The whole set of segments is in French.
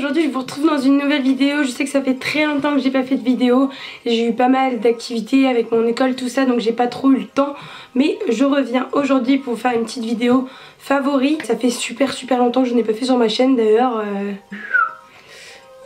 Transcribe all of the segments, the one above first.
aujourd'hui je vous retrouve dans une nouvelle vidéo. Je sais que ça fait très longtemps que j'ai pas fait de vidéo. J'ai eu pas mal d'activités avec mon école, tout ça, donc j'ai pas trop eu le temps. Mais je reviens aujourd'hui pour vous faire une petite vidéo favori. Ça fait super longtemps que je n'ai pas fait sur ma chaîne d'ailleurs.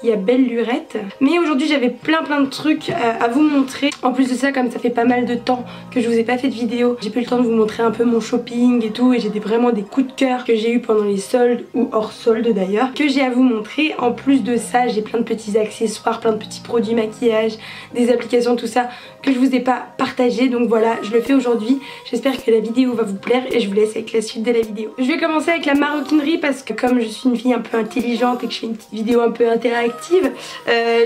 Il y a belle lurette. Mais aujourd'hui j'avais plein de trucs à vous montrer. En plus de ça, comme ça fait pas mal de temps que je vous ai pas fait de vidéo, j'ai plus le temps de vous montrer un peu mon shopping et tout. Et j'ai vraiment des coups de cœur que j'ai eu pendant les soldes ou hors soldes d'ailleurs, que j'ai à vous montrer. En plus de ça, j'ai plein de petits accessoires, plein de petits produits maquillage, des applications, tout ça que je vous ai pas partagé. Donc voilà, je le fais aujourd'hui. J'espère que la vidéo va vous plaire et je vous laisse avec la suite de la vidéo. Je vais commencer avec la maroquinerie parce que comme je suis une fille un peu intelligente et que je fais une petite vidéo un peu interactive,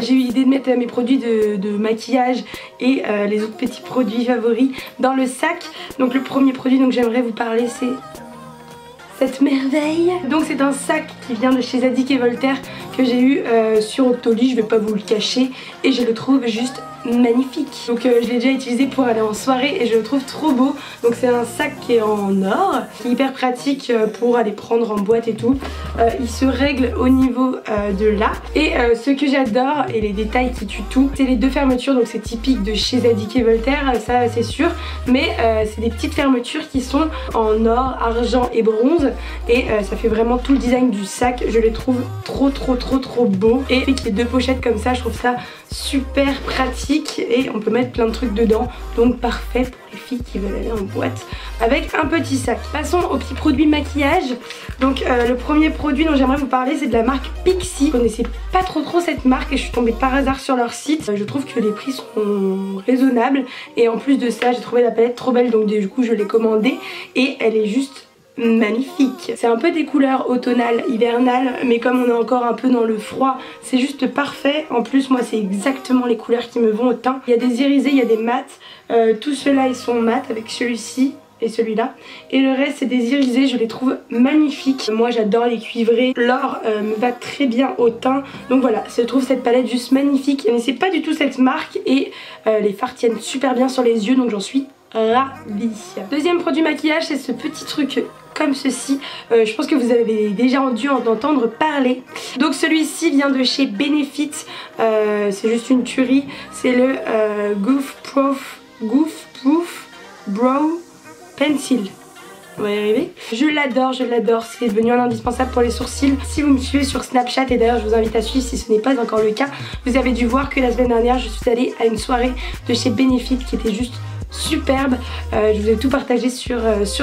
j'ai eu l'idée de mettre mes produits de maquillage et les autres petits produits favoris dans le sac. Donc le premier produit dont j'aimerais vous parler, c'est cette merveille. Donc c'est un sac qui vient de chez Zadig & Voltaire que j'ai eu sur Octoly, je vais pas vous le cacher, et je le trouve juste magnifique. Donc je l'ai déjà utilisé pour aller en soirée et je le trouve trop beau. Donc c'est un sac qui est en or, qui est hyper pratique pour aller prendre en boîte et tout. Il se règle au niveau de là. Et ce que j'adore, et les détails qui tuent tout, c'est les deux fermetures. Donc c'est typique de chez Zadig & Voltaire, ça c'est sûr. Mais c'est des petites fermetures qui sont en or, argent et bronze. Et ça fait vraiment tout le design du sac. Je les trouve trop beaux. Et avec les deux pochettes comme ça, je trouve ça super pratique. Et on peut mettre plein de trucs dedans, donc parfait pour les filles qui veulent aller en boîte avec un petit sac. Passons aux petits produits maquillage. Donc le premier produit dont j'aimerais vous parler, c'est de la marque Pixi. Je connaissais pas trop cette marque et je suis tombée par hasard sur leur site. Je trouve que les prix sont raisonnables et en plus de ça j'ai trouvé la palette trop belle, donc du coup je l'ai commandée et elle est juste magnifique. C'est un peu des couleurs automnales, hivernales, mais comme on est encore un peu dans le froid, c'est juste parfait. En plus moi c'est exactement les couleurs qui me vont au teint. Il y a des irisés, il y a des mats, tous ceux-là ils sont mats avec celui-ci et celui-là, et le reste c'est des irisés, je les trouve magnifiques. Moi j'adore les cuivrés, l'or me va très bien au teint, donc voilà, je trouve cette palette juste magnifique. Je ne connaissais pas du tout cette marque et les fards tiennent super bien sur les yeux, donc j'en suis ravie. Deuxième produit maquillage, c'est ce petit truc comme ceci. Je pense que vous avez déjà dû en entendre parler. Donc celui-ci vient de chez Benefit, c'est juste une tuerie. C'est le Goof Proof Brow Pencil. On va y arriver. Je l'adore, c'est devenu un indispensable pour les sourcils. Si vous me suivez sur Snapchat, et d'ailleurs je vous invite à suivre si ce n'est pas encore le cas, vous avez dû voir que la semaine dernière je suis allée à une soirée de chez Benefit qui était juste superbe. Je vous ai tout partagé sur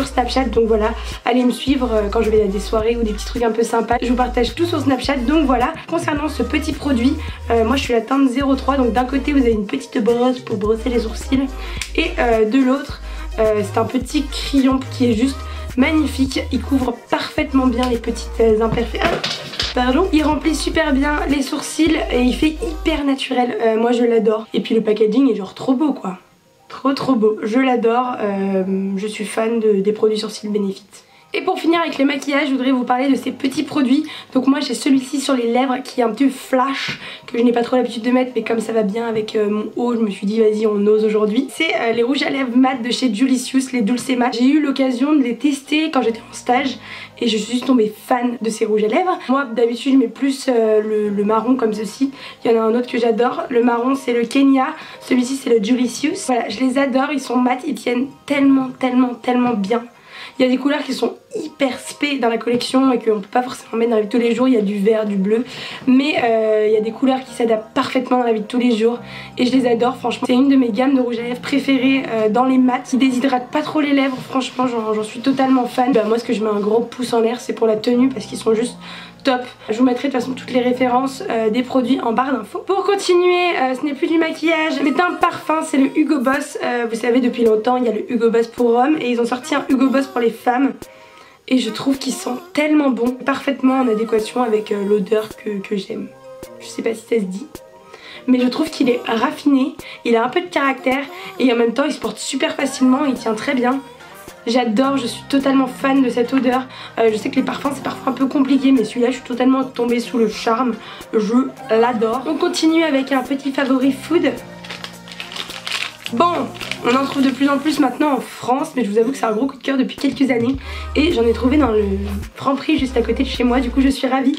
Snapchat, donc voilà, allez me suivre quand je vais à des soirées ou des petits trucs un peu sympas. Je vous partage tout sur Snapchat, donc voilà. Concernant ce petit produit, moi je suis la teinte 03, donc d'un côté vous avez une petite brosse pour brosser les sourcils et de l'autre c'est un petit crayon qui est juste magnifique. Il couvre parfaitement bien les petites imperfections. Pardon. Il remplit super bien les sourcils et il fait hyper naturel. Moi je l'adore. Et puis le packaging est genre trop beau quoi. Trop beau, je l'adore, je suis fan des produits sourcils Benefit. Et pour finir avec le maquillage, je voudrais vous parler de ces petits produits. Donc moi j'ai celui-ci sur les lèvres qui est un petit flash, que je n'ai pas trop l'habitude de mettre, mais comme ça va bien avec mon haut, je me suis dit vas-y on ose aujourd'hui. C'est les rouges à lèvres mat de chez Julicious, les Dulce Mat. J'ai eu l'occasion de les tester quand j'étais en stage et je suis tombée fan de ces rouges à lèvres. Moi d'habitude je mets plus le marron comme ceci. Il y en a un autre que j'adore, le marron c'est le Kenya, celui-ci c'est le Julicious. Voilà, je les adore, ils sont mat, ils tiennent tellement bien. Il y a des couleurs qui sont hyper spé dans la collection et qu'on ne peut pas forcément mettre dans la vie de tous les jours. Il y a du vert, du bleu, mais il y a des couleurs qui s'adaptent parfaitement dans la vie de tous les jours et je les adore franchement. C'est une de mes gammes de rouge à lèvres préférées dans les mats, qui déshydratent pas trop les lèvres, franchement j'en suis totalement fan. Moi ce que je mets un gros pouce en l'air c'est pour la tenue parce qu'ils sont juste top. Je vous mettrai de toute façon toutes les références des produits en barre d'infos. Pour continuer, ce n'est plus du maquillage, c'est un parfum, c'est le Hugo Boss. Vous savez depuis longtemps il y a le Hugo Boss pour hommes et ils ont sorti un Hugo Boss pour les femmes. Et je trouve qu'il sent tellement bon, parfaitement en adéquation avec l'odeur que j'aime. Je sais pas si ça se dit. Mais je trouve qu'il est raffiné, il a un peu de caractère et en même temps il se porte super facilement, il tient très bien. J'adore, je suis totalement fan de cette odeur. Je sais que les parfums c'est parfois un peu compliqué, mais celui-là je suis totalement tombée sous le charme. Je l'adore. On continue avec un petit favori food. Bon, On en trouve de plus en plus maintenant en France, mais je vous avoue que c'est un gros coup de cœur depuis quelques années. Et j'en ai trouvé dans le Franprix juste à côté de chez moi, du coup je suis ravie.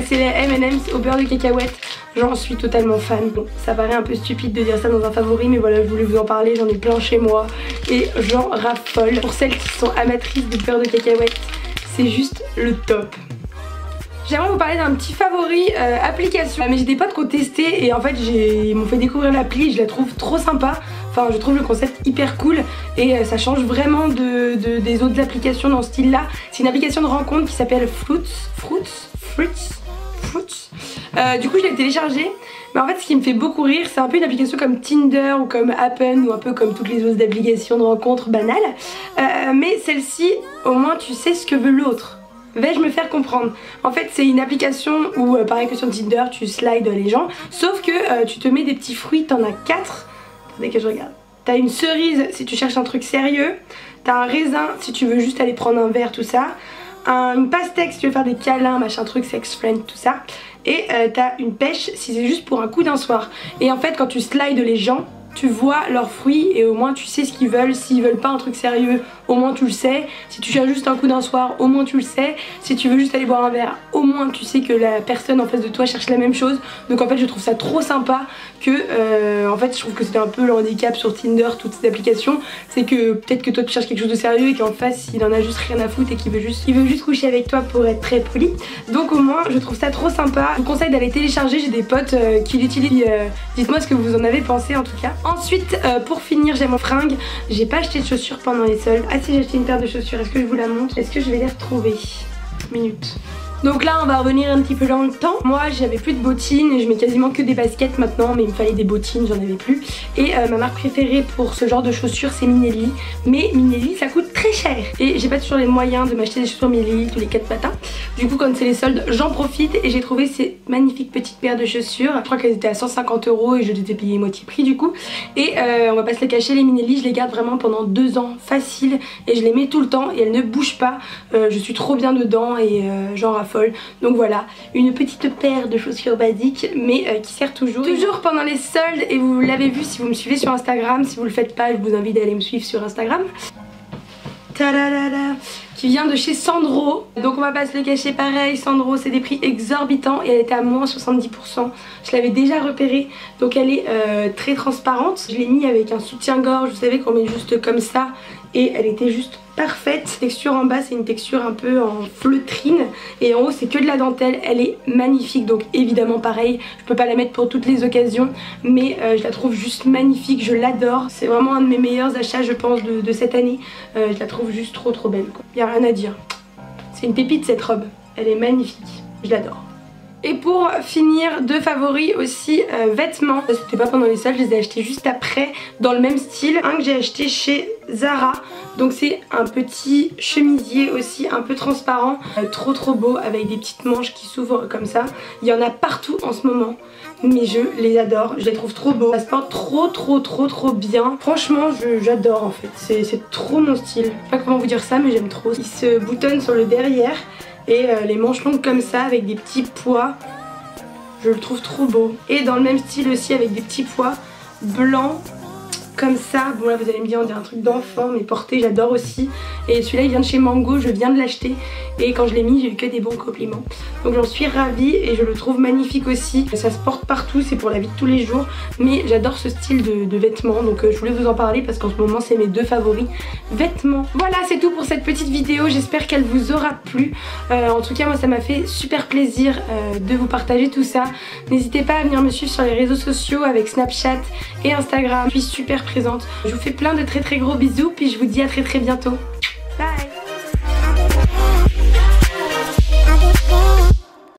C'est les M&M's au beurre de cacahuète. J'en suis totalement fan. Bon, ça paraît un peu stupide de dire ça dans un favori, mais voilà, je voulais vous en parler, j'en ai plein chez moi et j'en raffole. Pour celles qui sont amatrices de beurre de cacahuète, c'est juste le top. J'aimerais vous parler d'un petit favori application. Mais j'ai des potes qui ont testé et en fait ils m'ont fait découvrir l'appli et je la trouve trop sympa. Enfin je trouve le concept hyper cool et ça change vraiment des autres applications dans ce style là. C'est une application de rencontre qui s'appelle Fruits. Du coup je l'ai téléchargée. Mais en fait ce qui me fait beaucoup rire, c'est un peu une application comme Tinder ou comme Happen ou un peu comme toutes les autres applications de rencontres banales. Mais celle-ci au moins tu sais ce que veut l'autre. Vais-je me faire comprendre? En fait c'est une application où pareil que sur Tinder tu slides les gens, sauf que tu te mets des petits fruits, t'en as 4. Attendez que je regarde. T'as une cerise si tu cherches un truc sérieux, t'as un raisin si tu veux juste aller prendre un verre, tout ça, une pastèque si tu veux faire des câlins, machin truc, sex friend, tout ça, et t'as une pêche si c'est juste pour un coup d'un soir. Et en fait quand tu slides les gens, tu vois leurs fruits et au moins tu sais ce qu'ils veulent. S'ils veulent pas un truc sérieux, au moins tu le sais. Si tu cherches juste un coup d'un soir, au moins tu le sais. Si tu veux juste aller boire un verre, au moins tu sais que la personne en face de toi cherche la même chose. Donc en fait je trouve ça trop sympa que en fait je trouve que c'était un peu le handicap sur Tinder, toutes ces applications. C'est que peut-être que toi tu cherches quelque chose de sérieux et qu'en face il en a juste rien à foutre et qu'il veut juste coucher avec toi pour être très poli. Donc au moins je trouve ça trop sympa. Je vous conseille d'aller télécharger, j'ai des potes qui l'utilisent. Dites-moi ce que vous en avez pensé en tout cas. Ensuite pour finir j'ai mon fringue. J'ai pas acheté de chaussures pendant les soldes. Ah si, j'ai acheté une paire de chaussures, est-ce que je vous la montre? Est-ce que je vais les retrouver? Minute. Donc là on va revenir un petit peu dans le temps. Moi j'avais plus de bottines et je mets quasiment que des baskets maintenant, mais il me fallait des bottines, j'en avais plus. Et ma marque préférée pour ce genre de chaussures c'est Minelli. Mais Minelli ça coûte très cher et j'ai pas toujours les moyens de m'acheter des chaussures Minelli tous les 4 matins. Du coup quand c'est les soldes j'en profite et j'ai trouvé ces magnifiques petites paires de chaussures. Je crois qu'elles étaient à 150 € et je les ai payées moitié prix du coup. Et on va pas se les cacher, les Minelli je les garde vraiment pendant 2 ans facile et je les mets tout le temps et elles ne bougent pas. Je suis trop bien dedans et j'en raffole. Donc voilà, une petite paire de chaussures basiques mais qui sert toujours pendant les soldes. Et vous l'avez vu si vous me suivez sur Instagram. Si vous le faites pas, je vous invite à aller me suivre sur Instagram. Tadadada, qui vient de chez Sandro. Donc on va pas se le cacher, pareil, Sandro c'est des prix exorbitants et elle était à moins 70%. Je l'avais déjà repérée, donc elle est très transparente. Je l'ai mis avec un soutien-gorge, vous savez qu'on met juste comme ça et elle était juste parfaite. La texture en bas c'est une texture un peu en feutrine et en haut c'est que de la dentelle. Elle est magnifique, donc évidemment pareil je peux pas la mettre pour toutes les occasions mais je la trouve juste magnifique, je l'adore. C'est vraiment un de mes meilleurs achats je pense de cette année. Je la trouve juste trop belle quoi. Y a rien à dire, c'est une pépite cette robe, elle est magnifique, je l'adore. Et pour finir, 2 favoris aussi, vêtements. C'était pas pendant les soldes, je les ai achetés juste après dans le même style. Un que j'ai acheté chez Zara, donc c'est un petit chemisier aussi un peu transparent, trop beau avec des petites manches qui s'ouvrent comme ça. Il y en a partout en ce moment mais je les adore, je les trouve trop beaux. Ça se porte trop bien. Franchement j'adore en fait, c'est trop mon style. Je sais pas comment vous dire ça mais j'aime trop. Il se boutonne sur le derrière et les manches longues comme ça avec des petits pois, je le trouve trop beau. Et dans le même style aussi avec des petits pois blancs comme ça. Bon là vous allez me dire on dirait un truc d'enfant mais porté, j'adore aussi. Et celui-là il vient de chez Mango, je viens de l'acheter et quand je l'ai mis j'ai eu que des bons compliments. Donc j'en suis ravie et je le trouve magnifique aussi. Ça se porte partout, c'est pour la vie de tous les jours mais j'adore ce style de vêtements. Donc je voulais vous en parler parce qu'en ce moment c'est mes 2 favoris vêtements. Voilà, c'est tout pour cette petite vidéo, j'espère qu'elle vous aura plu. En tout cas moi ça m'a fait super plaisir de vous partager tout ça. N'hésitez pas à venir me suivre sur les réseaux sociaux avec Snapchat et Instagram, je suis super présente. Je vous fais plein de très gros bisous puis je vous dis à très bientôt.